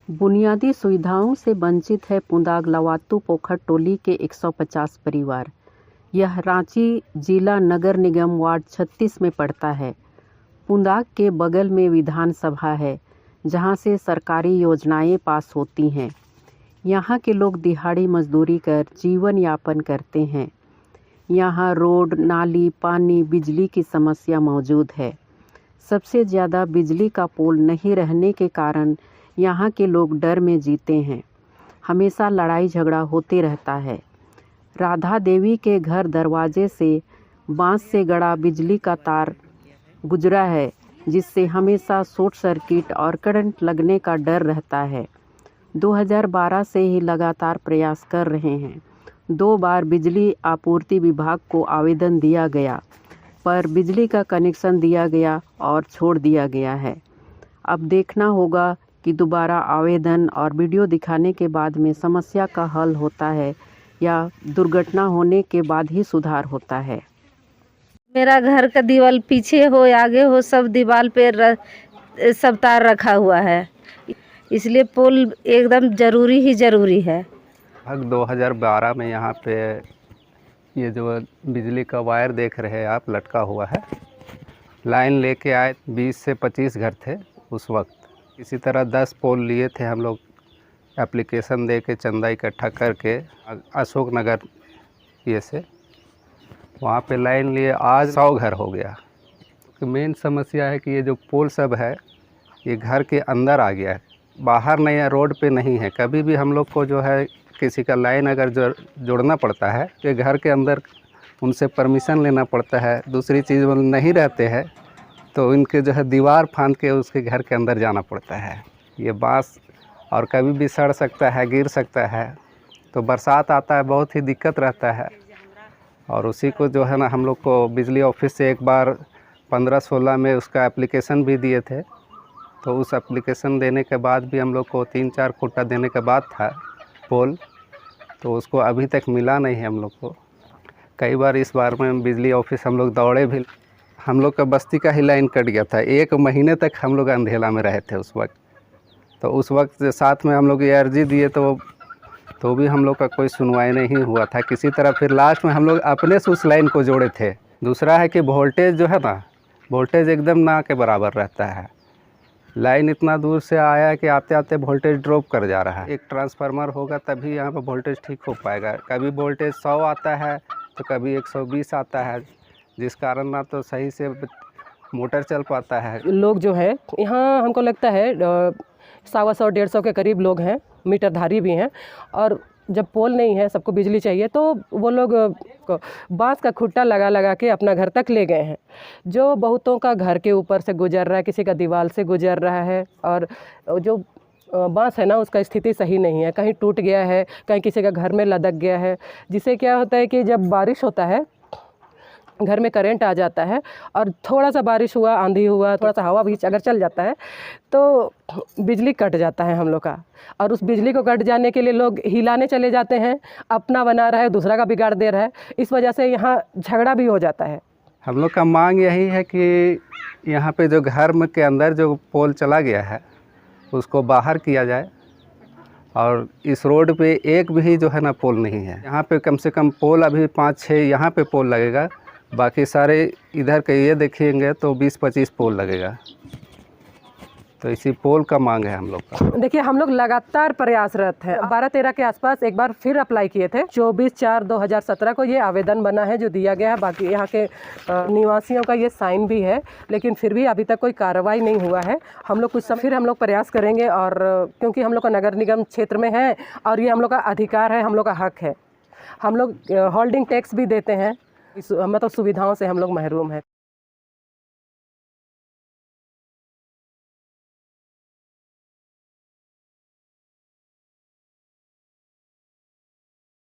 बुनियादी सुविधाओं से वंचित है पुंदाग-लवातू पोखर टोली के 150 परिवार। यह रांची जिला नगर निगम वार्ड 36 में पड़ता है। पुंदाग के बगल में विधानसभा है, जहां से सरकारी योजनाएं पास होती हैं। यहां के लोग दिहाड़ी मजदूरी कर जीवन यापन करते हैं। यहां रोड, नाली, पानी, बिजली की समस्या मौजूद है। सबसे ज़्यादा बिजली का पोल नहीं रहने के कारण यहाँ के लोग डर में जीते हैं। हमेशा लड़ाई झगड़ा होते रहता है। राधा देवी के घर दरवाजे से बांस से गड़ा बिजली का तार गुजरा है, जिससे हमेशा शॉर्ट सर्किट और करंट लगने का डर रहता है। 2012 से ही लगातार प्रयास कर रहे हैं। 2 बार बिजली आपूर्ति विभाग को आवेदन दिया गया, पर बिजली का कनेक्शन दिया गया और छोड़ दिया गया है। अब देखना होगा कि दोबारा आवेदन और वीडियो दिखाने के बाद में समस्या का हल होता है या दुर्घटना होने के बाद ही सुधार होता है। मेरा घर का दीवार पीछे हो आगे हो, सब दीवार पे सब तार रखा हुआ है, इसलिए पोल एकदम ज़रूरी ही ज़रूरी है। 2012 में यहाँ पे ये जो बिजली का वायर देख रहे हैं आप, लटका हुआ है। लाइन लेके आए, 20 से 25 घर थे उस वक्त। इसी तरह 10 पोल लिए थे हम लोग, एप्लीकेशन दे के चंदा इकट्ठा करके अशोक नगर ये से वहाँ पे लाइन लिए। आज 100 घर हो गया। तो मेन समस्या है कि ये जो पोल सब है ये घर के अंदर आ गया है, बाहर नहीं है, रोड पे नहीं है। कभी भी हम लोग को जो है किसी का लाइन अगर जोड़ना पड़ता है तो घर के अंदर उनसे परमिशन लेना पड़ता है। दूसरी चीज़ वो नहीं रहते हैं तो इनके जो है दीवार फांद के उसके घर के अंदर जाना पड़ता है। ये बांस और कभी भी सड़ सकता है, गिर सकता है, तो बरसात आता है बहुत ही दिक्कत रहता है। और उसी को जो है ना हम लोग को बिजली ऑफिस से एक बार 15-16 में उसका एप्लीकेशन भी दिए थे। तो उस एप्लीकेशन देने के बाद भी हम लोग को 3-4 खुट्टा देने के बाद था पोल, तो उसको अभी तक मिला नहीं है हम लोग को। कई बार इस बार में बिजली ऑफिस हम लोग दौड़े भी। हम लोग का बस्ती का ही लाइन कट गया था। 1 महीने तक हम लोग अंधेला में रहे थे उस वक्त। तो उस वक्त साथ में हम लोग ये अर्जी दिए तो भी हम लोग का कोई सुनवाई नहीं हुआ था किसी तरह। फिर लास्ट में हम लोग अपने से उस लाइन को जोड़े थे। दूसरा है कि वोल्टेज जो है ना, वोल्टेज एकदम ना के बराबर रहता है। लाइन इतना दूर से आया है कि आते आते वोल्टेज ड्रॉप कर जा रहा है। एक ट्रांसफार्मर होगा तभी यहाँ पर वोल्टेज ठीक हो पाएगा। कभी वोल्टेज 100 आता है तो कभी 120 आता है, जिस कारण ना तो सही से मोटर चल पाता है। लोग जो है यहाँ हमको लगता है 100-150 के करीब लोग हैं, मीटरधारी भी हैं। और जब पोल नहीं है, सबको बिजली चाहिए, तो वो लोग बांस का खुट्टा लगा के अपना घर तक ले गए हैं। जो बहुतों का घर के ऊपर से गुजर रहा है, किसी का दीवार से गुजर रहा है। और जो बांस है ना, उसका स्थिति सही नहीं है, कहीं टूट गया है, कहीं किसी का घर में लदक गया है, जिससे क्या होता है कि जब बारिश होता है घर में करंट आ जाता है। और थोड़ा सा बारिश हुआ, आंधी हुआ, थोड़ा सा हवा भी अगर चल जाता है तो बिजली कट जाता है हम लोग का। और उस बिजली को कट जाने के लिए लोग हिलाने चले जाते हैं, अपना बना रहा है, दूसरा का बिगाड़ दे रहा है। इस वजह से यहाँ झगड़ा भी हो जाता है। हम लोग का मांग यही है कि यहाँ पे जो घर में के अंदर जो पोल चला गया है उसको बाहर किया जाए। और इस रोड पे एक भी जो है ना पोल नहीं है। यहाँ पे कम से कम पोल अभी 5-6 यहाँ पे पोल लगेगा, बाकी सारे इधर के ये देखेंगे तो 20-25 पोल लगेगा। तो इसी पोल का मांग है हम लोग का। देखिए, हम लोग लगातार प्रयासरत हैं। 12-13 के आसपास एक बार फिर अप्लाई किए थे। 24/4/2017 को ये आवेदन बना है जो दिया गया है। बाकी यहाँ के निवासियों का ये साइन भी है, लेकिन फिर भी अभी तक कोई कार्रवाई नहीं हुआ है। हम लोग कुछ समय फिर हम लोग प्रयास करेंगे। और क्योंकि हम लोग का नगर निगम क्षेत्र में है और ये हम लोग का अधिकार है, हम लोग का हक है। हम लोग होल्डिंग टैक्स भी देते हैं, मतलब सुविधाओं से हम लोग महरूम हैं।